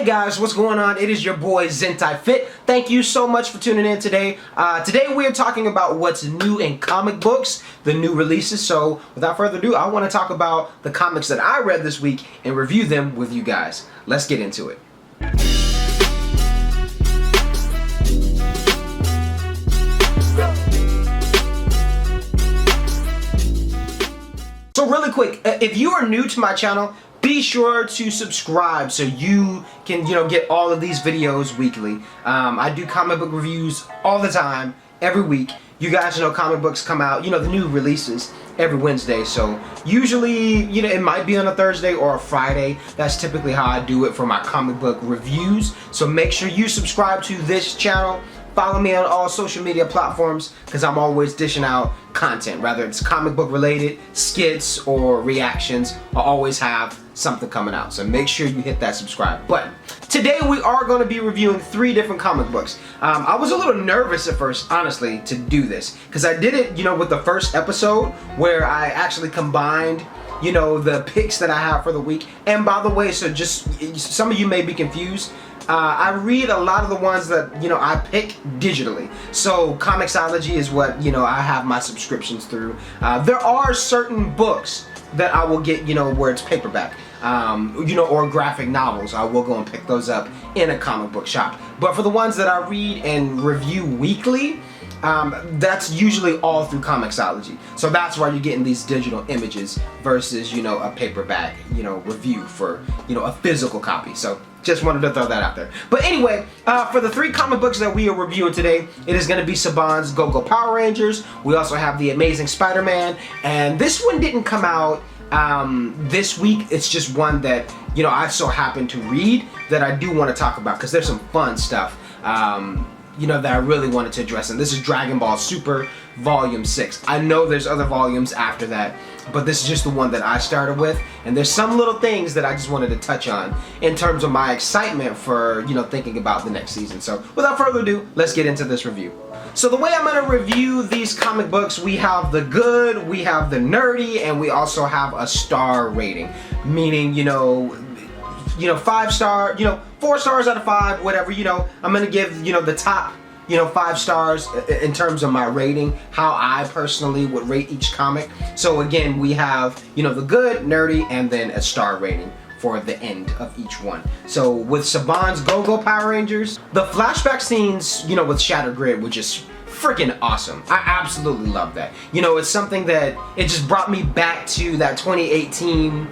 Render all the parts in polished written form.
Hey guys, what's going on? It is your boy Zentai Fit. Thank you so much for tuning in today. Today we are talking about what's new in comic books, the new releases. So without further ado, I want to talk about the comics that I read this week and review them with you guys. Let's get into it. So really quick, if you are new to my channel, be sure to subscribe so you can, get all of these videos weekly. I do comic book reviews all the time, every week. You guys know comic books come out, the new releases every Wednesday. So usually, it might be on a Thursday or a Friday. That's typically how I do it for my comic book reviews. So make sure you subscribe to this channel. Follow me on all social media platforms because I'm always dishing out content. Whether it's comic book related, skits, or reactions, I always have something coming out. So make sure you hit that subscribe button. Today we are going to be reviewing 3 different comic books. I was a little nervous at first, honestly, to do this because I did it, with the first episode where I actually combined the picks that I have for the week. And by the way, so just some of you may be confused. I read a lot of the ones that, I pick digitally. So Comixology is what, I have my subscriptions through. There are certain books that I will get, where it's paperback, or graphic novels. I will go and pick those up in a comic book shop. But for the ones that I read and review weekly, that's usually all through Comixology. So that's why you're getting these digital images versus, a paperback, review for, a physical copy. So just wanted to throw that out there. But anyway, for the 3 comic books that we are reviewing today, it is going to be Saban's Go-Go Power Rangers. We also have The Amazing Spider-Man. And this one didn't come out this week. It's just one that, I so happen to read that I do want to talk about because there's some fun stuff. That I really wanted to address, and this is Dragon Ball Super Volume 6. I know there's other volumes after that, but this is just the one that I started with, and there's some little things that I just wanted to touch on in terms of my excitement for, thinking about the next season. So without further ado, let's get into this review. So the way I'm going to review these comic books, we have the good, we have the nerdy, and we also have a star rating, meaning, 5 star, 4 stars out of 5, whatever, I'm gonna give, the top, 5 stars in terms of my rating, how I personally would rate each comic. So again, we have, the good, nerdy, and then a star rating for the end of each one. So with Saban's Go-Go Power Rangers, the flashback scenes, with Shattered Grid were just freaking awesome. I absolutely love that. It's something that, it just brought me back to that 2018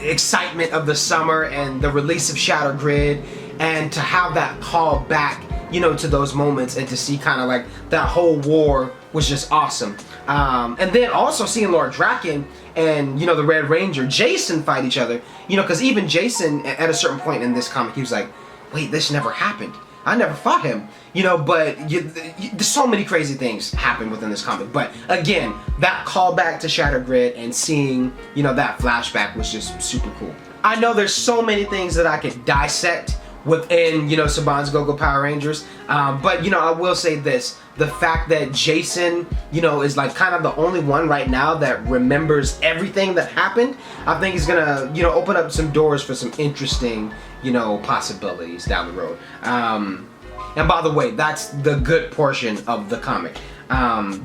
excitement of the summer and the release of Shattered Grid, and to have that call back, to those moments and to see kind of like that whole war was just awesome. And then also seeing Lord Draken and, the Red Ranger, Jason fight each other, because even Jason at a certain point in this comic, he was like, wait, this never happened. I never fought him, but there's so many crazy things happen within this comic. But again, that callback to Shattered Grid and seeing, that flashback was just super cool. I know there's so many things that I could dissect within, Saban's Go-Go Power Rangers. But, I will say this, the fact that Jason, is like kind of the only one right now that remembers everything that happened, I think is gonna, open up some doors for some interesting, possibilities down the road. And by the way, that's the good portion of the comic.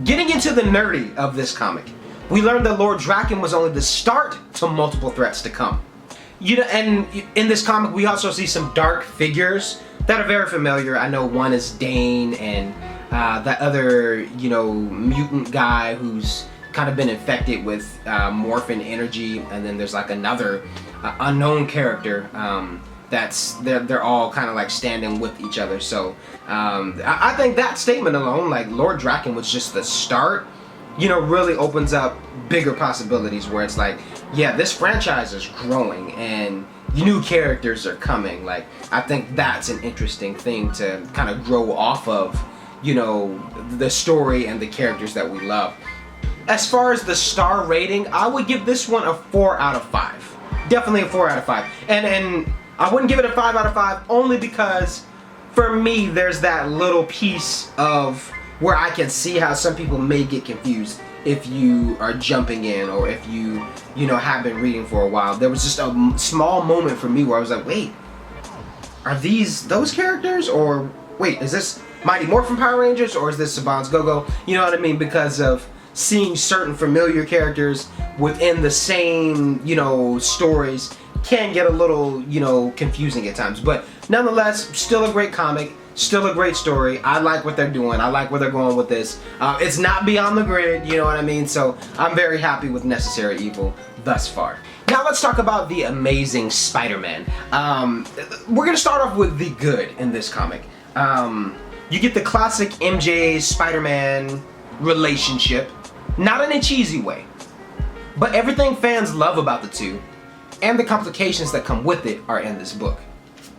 Getting into the nerdy of this comic, we learned that Lord Draken was only the start to multiple threats to come. And in this comic, we also see some dark figures that are very familiar. I know one is Dane, and that other, mutant guy who's kind of been infected with morphin energy, and then there's like another unknown character they're all kind of like standing with each other. So I think that statement alone, like Lord Draken was just the start, really opens up bigger possibilities where it's like, yeah, this franchise is growing and new characters are coming. Like, I think that's an interesting thing to kind of grow off of, the story and the characters that we love. As far as the star rating, I would give this one a 4 out of 5. Definitely a 4 out of 5. And I wouldn't give it a 5 out of 5 only because for me there's that little piece of where I can see how some people may get confused if you are jumping in or if you have been reading for a while. There was just a small moment for me where I was like, wait, are these those characters? Or wait, is this Mighty Morphin Power Rangers, or is this Saban's Go-Go? You know what I mean? Because of seeing certain familiar characters within the same, stories can get a little, confusing at times. But nonetheless, still a great comic, still a great story. I like what they're doing. I like where they're going with this. It's not beyond the grid, you know what I mean? So I'm very happy with Necessary Evil thus far. Now let's talk about the Amazing Spider-Man. We're gonna start off with the good in this comic. You get the classic MJ Spider-Man relationship, not in a cheesy way, but everything fans love about the two and the complications that come with it are in this book.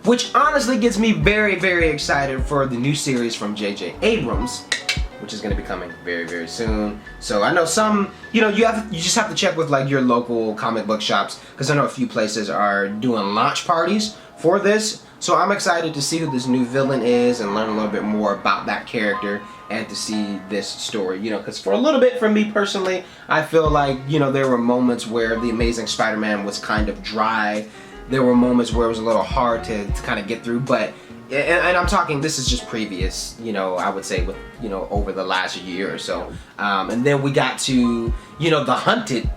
Which honestly gets me very, very excited for the new series from J.J. Abrams, which is going to be coming very, very soon. So I know some, you just have to check with like your local comic book shops, because I know a few places are doing launch parties for this. So I'm excited to see who this new villain is and learn a little bit more about that character and to see this story, because for a little bit, for me personally, I feel like, there were moments where the Amazing Spider-Man was kind of dry. There were moments where it was a little hard to kind of get through, but, and I'm talking, this is just previous, I would say with, over the last year or so. And then we got to, the Hunted,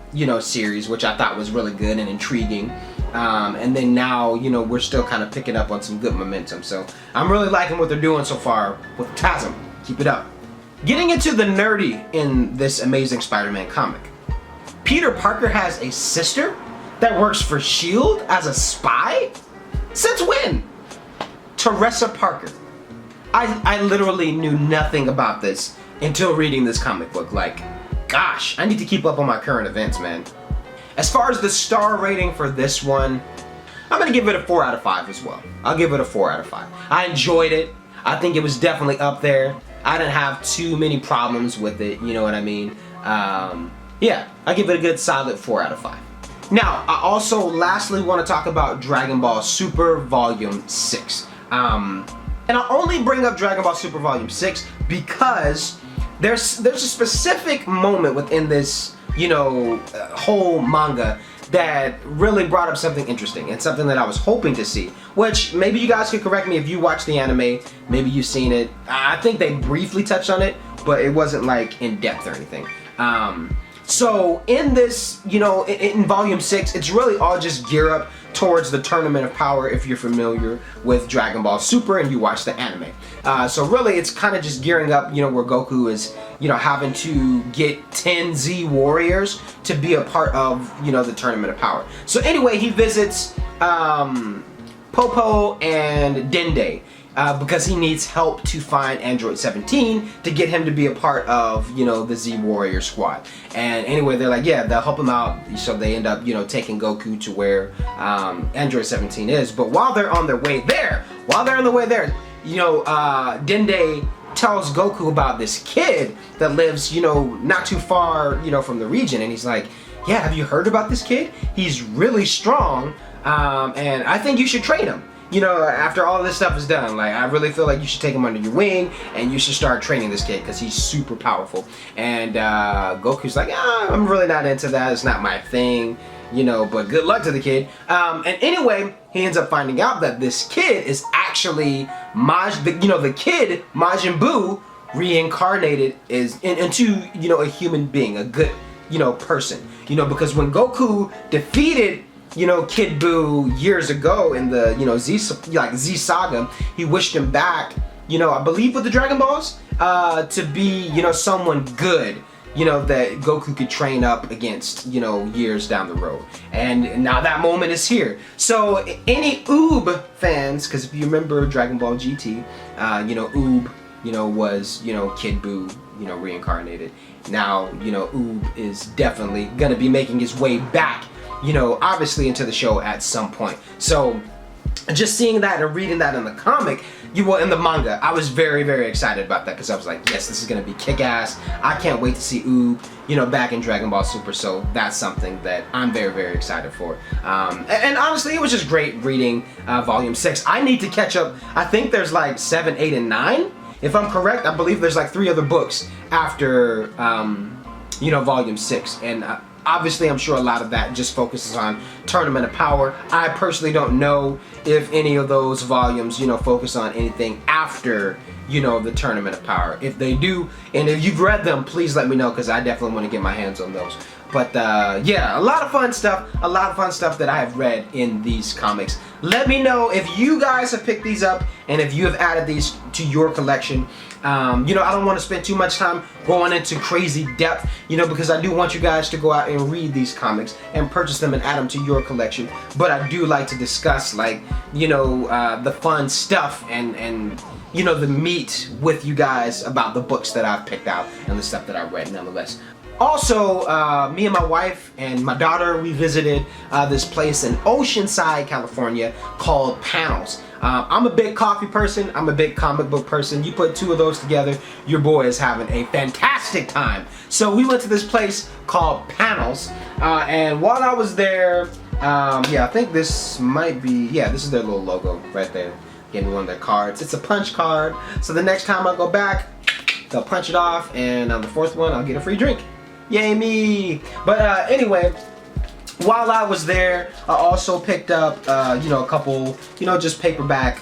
series, which I thought was really good and intriguing. And then now, we're still kind of picking up on some good momentum. So I'm really liking what they're doing so far with TASM. Keep it up. Getting into the nerdy in this Amazing Spider-Man comic. Peter Parker has a sister that works for S.H.I.E.L.D. as a spy? Since when? Teresa Parker. I literally knew nothing about this until reading this comic book. Like, gosh, I need to keep up on my current events, man. As far as the star rating for this one, I'm gonna give it a 4 out of 5 as well. I'll give it a 4 out of 5. I enjoyed it. I think it was definitely up there. I didn't have too many problems with it, you know what I mean? Yeah, I give it a good solid 4 out of 5. Now, I also lastly want to talk about Dragon Ball Super Volume 6. And I only bring up Dragon Ball Super Volume 6 because there's a specific moment within this, whole manga that really brought up something interesting and something that I was hoping to see, which maybe you guys could correct me if you watched the anime, maybe you've seen it. I think they briefly touched on it, but it wasn't like in depth or anything. So in this, in Volume 6, it's really all just gear up towards the Tournament of Power if you're familiar with Dragon Ball Super and you watch the anime. So really it's kind of just gearing up, where Goku is, having to get 10 Z Warriors to be a part of, the Tournament of Power. So anyway, he visits Popo and Dende. Because he needs help to find Android 17 to get him to be a part of, the Z Warrior squad. And anyway, they're like, yeah, they'll help him out. So they end up, taking Goku to where Android 17 is. But while they're on their way there, Dende tells Goku about this kid that lives, not too far, from the region. And he's like, yeah, have you heard about this kid? He's really strong, and I think you should train him. After all of this stuff is done, like, I really feel like you should take him under your wing and you should start training this kid because he's super powerful. And Goku's like, I'm really not into that. It's not my thing, but good luck to the kid. And anyway, he ends up finding out that this kid is actually the kid Majin Buu reincarnated into a human being, a good person. Because when Goku defeated Kid Buu years ago in the Z Saga, he wished him back, I believe with the Dragon Balls, to be someone good, that Goku could train up against, years down the road. And now that moment is here. So any Oob fans, because if you remember Dragon Ball GT, Oob, was Kid Buu, reincarnated. Now Oob is definitely gonna be making his way back, obviously into the show at some point. So just seeing that and reading that in the comic, in the manga, I was very, very excited about that because I was like, yes, this is gonna be kick-ass. I can't wait to see Oob, back in Dragon Ball Super. So that's something that I'm very, very excited for. And honestly, it was just great reading Volume 6. I need to catch up. I think there's like 7, 8, and 9. If I'm correct, I believe there's like 3 other books after volume 6. And obviously, I'm sure a lot of that just focuses on Tournament of Power. I personally don't know if any of those volumes, focus on anything after, the Tournament of Power. If they do, and if you've read them, please let me know, because I definitely want to get my hands on those. But yeah, a lot of fun stuff that I have read in these comics. Let me know if you guys have picked these up and if you have added these to your collection. I don't want to spend too much time going into crazy depth, because I do want you guys to go out and read these comics and purchase them and add them to your collection. But I do like to discuss, like, the fun stuff and the meat with you guys about the books that I've picked out and the stuff that I read nonetheless. Also, me and my wife and my daughter, we visited this place in Oceanside, California called Panels. I'm a big coffee person, I'm a big comic book person. You put two of those together, your boy is having a fantastic time. So we went to this place called Panels, and while I was there, yeah, I think this might be, yeah, this is their little logo right there. Gave me one of their cards. It's a punch card, so the next time I go back, they'll punch it off, and on the fourth one, I'll get a free drink. Yay me! But anyway, while I was there, I also picked up, a couple, just paperback,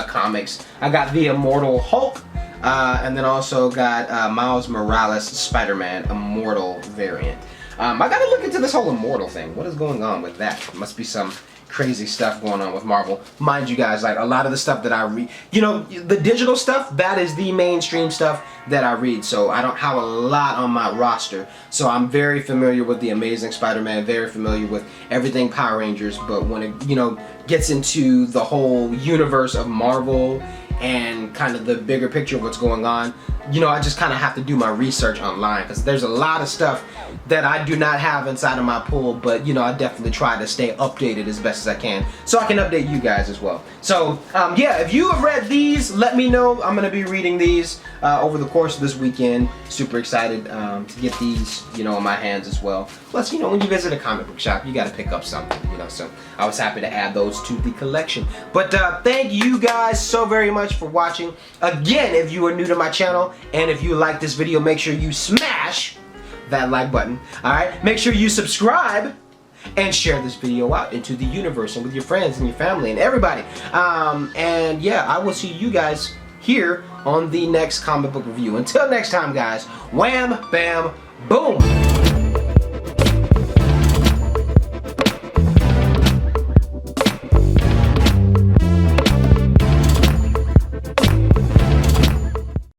comics. I got the Immortal Hulk, and then also got Miles Morales Spider-Man Immortal variant. I gotta look into this whole Immortal thing. What is going on with that? Must be some crazy stuff going on with Marvel. Mind you guys, like a lot of the stuff that I read, the digital stuff, that is the mainstream stuff that I read. So I don't have a lot on my roster. So I'm very familiar with the Amazing Spider-Man, very familiar with everything Power Rangers. But when it, gets into the whole universe of Marvel and kind of the bigger picture of what's going on, I just kind of have to do my research online, because there's a lot of stuff that I do not have inside of my pool, but I definitely try to stay updated as best as I can so I can update you guys as well. So yeah, if you have read these, let me know. I'm gonna be reading these over the course of this weekend. Super excited to get these in my hands as well. Plus, when you visit a comic book shop, you got to pick up something, so I was happy to add those to the collection. But thank you guys so very much for watching. Again, if you are new to my channel and if you like this video, make sure you smash that like button. Alright, make sure you subscribe and share this video out into the universe and with your friends and your family and everybody. And yeah, I will see you guys here on the next comic book review. Until next time, guys, wham, bam, boom.